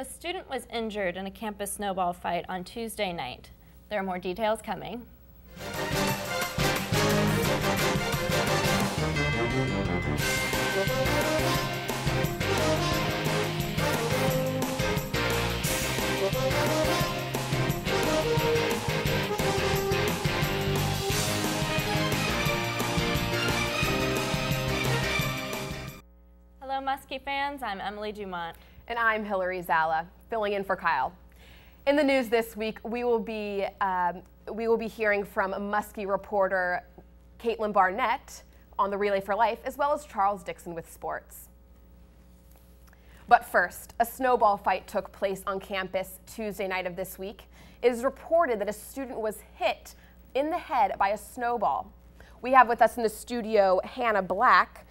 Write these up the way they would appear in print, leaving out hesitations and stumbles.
A student was injured in a campus snowball fight on Tuesday night. There are more details coming. Hello Muskie fans, I'm Emily Dumont. And I'm Hilary Zalla, filling in for Kyle. In the news this week, we will be hearing from Muskie reporter Caitlin Barnett on the Relay for Life, as well as Charles Dixon with sports. But first, a snowball fight took place on campus Tuesday night of this week. It is reported that a student was hit in the head by a snowball. We have with us in the studio Hannah Black.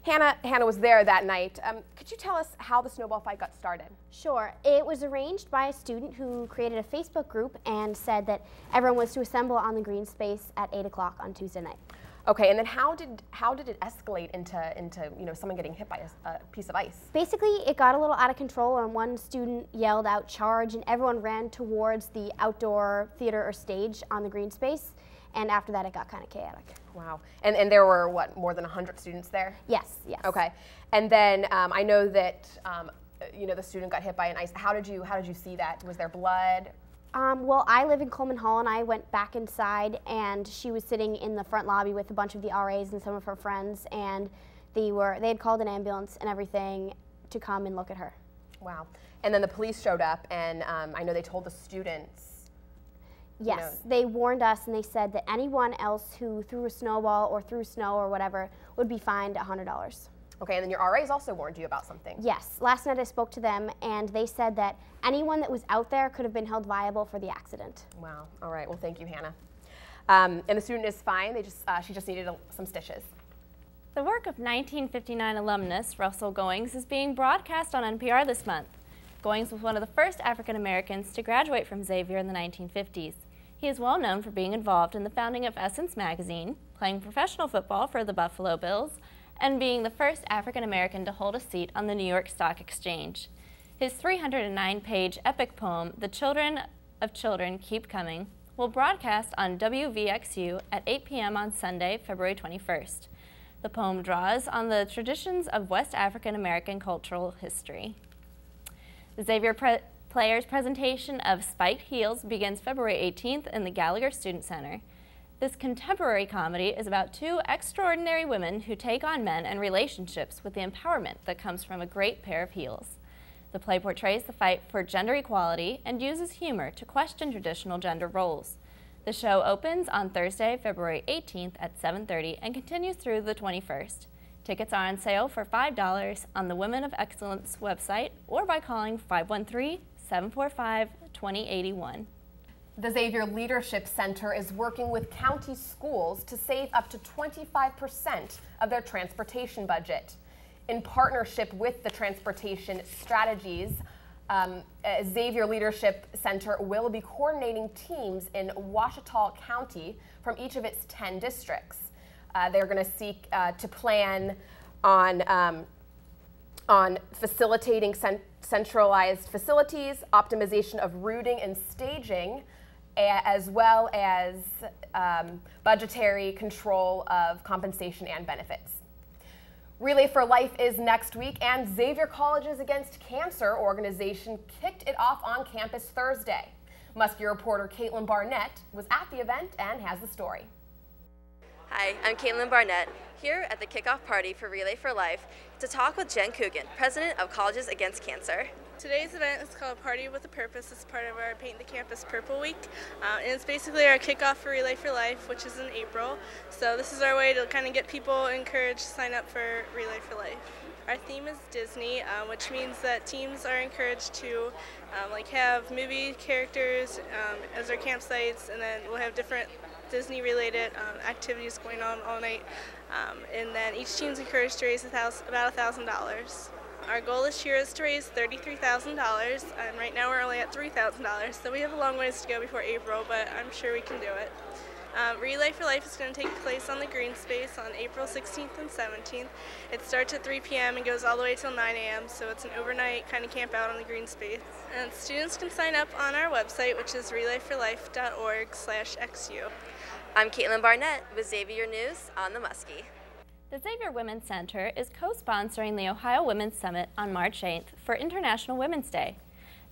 Hannah was there that night. Could you tell us how the snowball fight got started? Sure. It was arranged by a student who created a Facebook group and said that everyone was to assemble on the green space at 8 o'clock on Tuesday night. Okay, and then how did it escalate into someone getting hit by a piece of ice? Basically, it got a little out of control, and one student yelled out "charge," and everyone ran towards the outdoor theater or stage on the green space. And after that, it got kind of chaotic. Wow. And there were, what, more than 100 students there? Yes, yes. Okay. And then I know that, the student got hit by an ice. How did you see that? Was there blood? Well, I live in Coleman Hall, and I went back inside, and she was sitting in the front lobby with a bunch of the RAs and some of her friends, and they had called an ambulance and everything to come and look at her. Wow. And then the police showed up, and I know they told the students. Yes, they warned us, and they said that anyone else who threw a snowball or threw snow or whatever would be fined $100. Okay, and then your RAs also warned you about something. Yes, last night I spoke to them, and they said that anyone that was out there could have been held liable for the accident. Wow, all right, well thank you, Hannah. And the student is fine, she just needed some stitches. The work of 1959 alumnus Russell Goings is being broadcast on NPR this month. Goings was one of the first African Americans to graduate from Xavier in the 1950s. He is well known for being involved in the founding of Essence magazine, playing professional football for the Buffalo Bills, and being the first African American to hold a seat on the New York Stock Exchange. His 309-page epic poem, The Children of Children Keep Coming, will broadcast on WVXU at 8 p.m. on Sunday, February 21st. The poem draws on the traditions of West African American cultural history. The Xavier Players' presentation of Spiked Heels begins February 18th in the Gallagher Student Center. This contemporary comedy is about two extraordinary women who take on men and relationships with the empowerment that comes from a great pair of heels. The play portrays the fight for gender equality and uses humor to question traditional gender roles. The show opens on Thursday, February 18th at 7:30 and continues through the 21st. Tickets are on sale for $5 on the Women of Excellence website or by calling 513-745-2081. The Xavier Leadership Center is working with county schools to save up to 25% of their transportation budget. In partnership with the Transportation Strategies, Xavier Leadership Center will be coordinating teams in Ouachita County from each of its 10 districts. They're going to seek to plan on facilitating centralized facilities, optimization of routing and staging, as well as budgetary control of compensation and benefits. Relay for Life is next week, and Xavier Colleges Against Cancer organization kicked it off on campus Thursday. Muskie reporter Caitlin Barnett was at the event and has the story. Hi, I'm Caitlin Barnett, here at the kickoff party for Relay for Life to talk with Jen Coogan, president of Colleges Against Cancer. Today's event is called Party with a Purpose. It's part of our Paint the Campus Purple Week, and it's basically our kickoff for Relay for Life, which is in April. So this is our way to kind of get people encouraged to sign up for Relay for Life. Our theme is Disney, which means that teams are encouraged to have movie characters as their campsites, and then we'll have different Disney-related activities going on all night, and then each team's encouraged to raise about $1,000. Our goal this year is to raise $33,000, and right now we're only at $3,000, so we have a long ways to go before April, but I'm sure we can do it. Relay for Life is going to take place on the green space on April 16th and 17th. It starts at 3 p.m. and goes all the way till 9 a.m., so it's an overnight kind of camp out on the green space. And students can sign up on our website, which is relayforlife.org/XU. I'm Caitlin Barnett with Xavier News on the Muskie. The Xavier Women's Center is co-sponsoring the Ohio Women's Summit on March 8th for International Women's Day.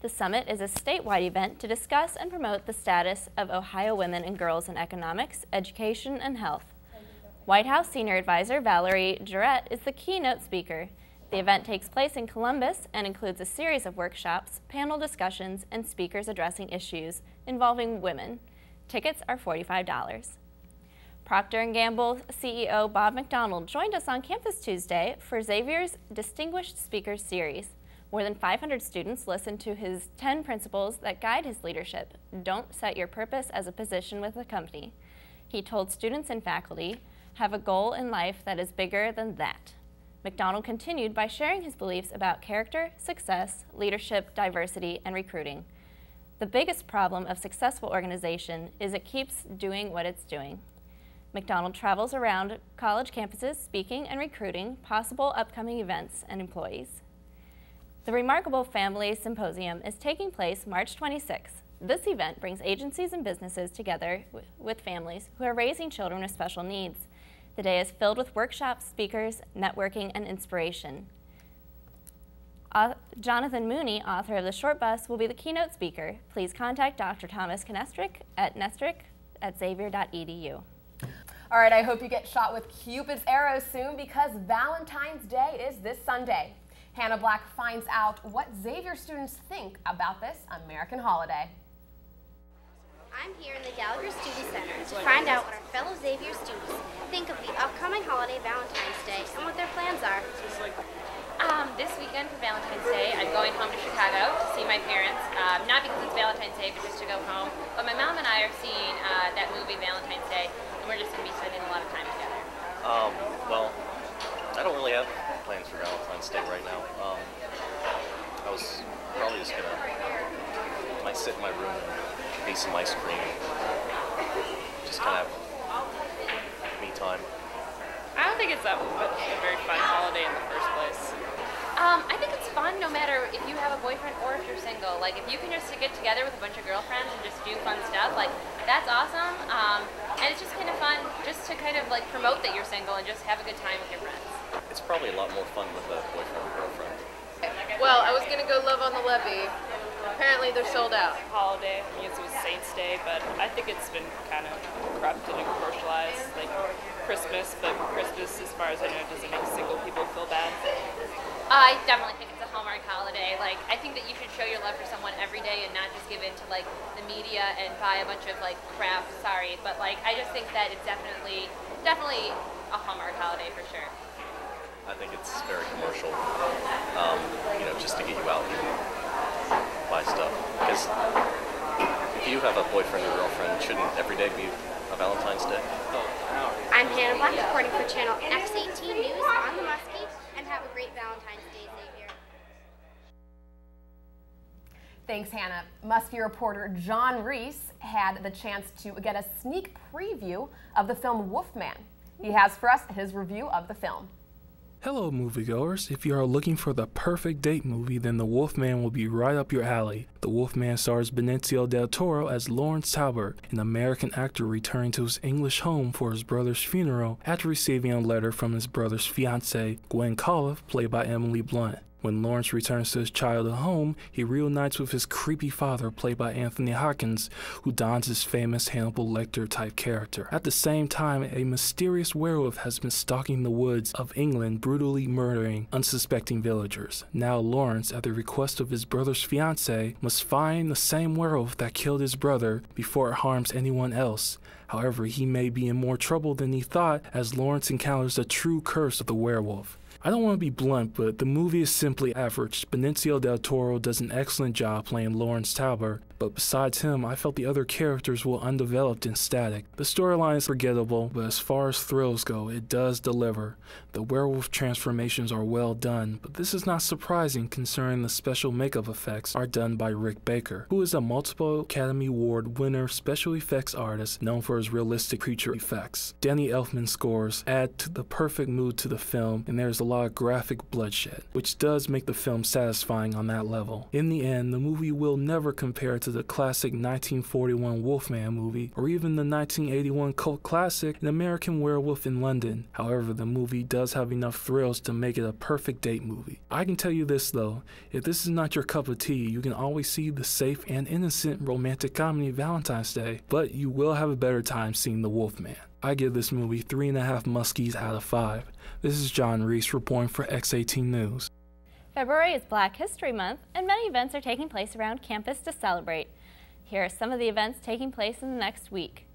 The summit is a statewide event to discuss and promote the status of Ohio women and girls in economics, education, and health. White House Senior Advisor Valerie Jarrett is the keynote speaker. The event takes place in Columbus and includes a series of workshops, panel discussions, and speakers addressing issues involving women. Tickets are $45. Procter & Gamble CEO Bob McDonald joined us on campus Tuesday for Xavier's Distinguished Speakers Series. More than 500 students listened to his 10 principles that guide his leadership. Don't set your purpose as a position with a company. He told students and faculty, have a goal in life that is bigger than that. McDonald continued by sharing his beliefs about character, success, leadership, diversity, and recruiting. The biggest problem of successful organization is it keeps doing what it's doing. McDonald travels around college campuses speaking and recruiting possible upcoming events and employees. The Remarkable Family Symposium is taking place March 26th. This event brings agencies and businesses together with families who are raising children with special needs. The day is filled with workshops, speakers, networking, and inspiration. Jonathan Mooney, author of The Short Bus, will be the keynote speaker. Please contact Dr. Thomas Knestrick at xavier.edu. All right, I hope you get shot with Cupid's arrows soon because Valentine's Day is this Sunday. Hannah Black finds out what Xavier students think about this American holiday. I'm here in the Gallagher Student Center to find out what our fellow Xavier students think of the upcoming holiday Valentine's Day and what their plans are. This weekend for Valentine's Day, I'm going home to Chicago to see my parents. Not because it's Valentine's Day, but just to go home. But my mom and I are seeing that movie Valentine's Day, and we're just going to be spending a lot of time together. Well, I don't really have plans for Valentine's Day right now. I was probably just gonna sit in my room and eat some ice cream. Just kind of me time. I don't think it's that much a very fun holiday in the first place. I think it's fun no matter if you have a boyfriend or if you're single. Like, if you can just get together with a bunch of girlfriends and just do fun stuff, like, that's awesome. And it's just kind of fun just to kind of, like, promote that you're single and just have a good time with your friends. It's probably a lot more fun with a boyfriend or girlfriend. Well, I was going to go Love on the Levee. Apparently they're sold out. Holiday, I guess it was Saints Day, but I think it's been kind of corrupted and commercialized, like Christmas, but Christmas, as far as I know, doesn't make single people feel bad. I definitely think it's a Hallmark holiday. Like, I think that you should show your love for someone every day and not just give in to, like, the media and buy a bunch of, like, crap, sorry. But, like, I just think that it's definitely a Hallmark holiday for sure. I think it's very commercial, just to get you out and buy stuff. Because if you have a boyfriend or girlfriend, shouldn't every day be a Valentine's Day? I'm Hannah Black, reporting for Channel X18 News on the Muskie, and have a great Valentine's Day, Xavier. Thanks, Hannah. Muskie reporter John Reese had the chance to get a sneak preview of the film Wolfman. He has for us his review of the film. Hello moviegoers, if you are looking for the perfect date movie, then The Wolfman will be right up your alley. The Wolfman stars Benicio del Toro as Lawrence Talbot, an American actor returning to his English home for his brother's funeral after receiving a letter from his brother's fiancée, Gwen Colliff, played by Emily Blunt. When Lawrence returns to his childhood home, he reunites with his creepy father, played by Anthony Hopkins, who dons his famous Hannibal Lecter-type character. At the same time, a mysterious werewolf has been stalking the woods of England, brutally murdering unsuspecting villagers. Now Lawrence, at the request of his brother's fiancée, must find the same werewolf that killed his brother before it harms anyone else. However, he may be in more trouble than he thought as Lawrence encounters the true curse of the werewolf. I don't want to be blunt, but the movie is simply average. Benicio del Toro does an excellent job playing Lawrence Talbot, but besides him, I felt the other characters were undeveloped and static. The storyline is forgettable, but as far as thrills go, it does deliver. The werewolf transformations are well done, but this is not surprising considering the special makeup effects are done by Rick Baker, who is a multiple Academy Award winner special effects artist known for his realistic creature effects. Danny Elfman's scores add to the perfect mood to the film, and there's a lot of graphic bloodshed, which does make the film satisfying on that level. In the end, the movie will never compare to the classic 1941 Wolfman movie, or even the 1981 cult classic An American Werewolf in London. However, the movie does have enough thrills to make it a perfect date movie. I can tell you this though, if this is not your cup of tea, you can always see the safe and innocent romantic comedy Valentine's Day, but you will have a better time seeing The Wolfman. I give this movie 3.5 muskies out of 5. This is John Reese reporting for X18 News. February is Black History Month, and many events are taking place around campus to celebrate. Here are some of the events taking place in the next week.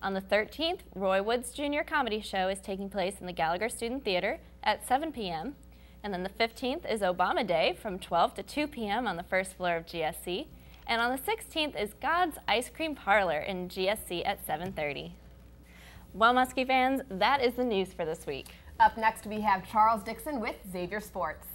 On the 13th, Roy Wood's Junior Comedy Show is taking place in the Gallagher Student Theater at 7 p.m. And then the 15th is Obama Day from 12 to 2 p.m. on the first floor of GSC. And on the 16th is God's Ice Cream Parlor in GSC at 7:30. Well, Muskie fans, that is the news for this week. Up next, we have Charles Dixon with Xavier Sports.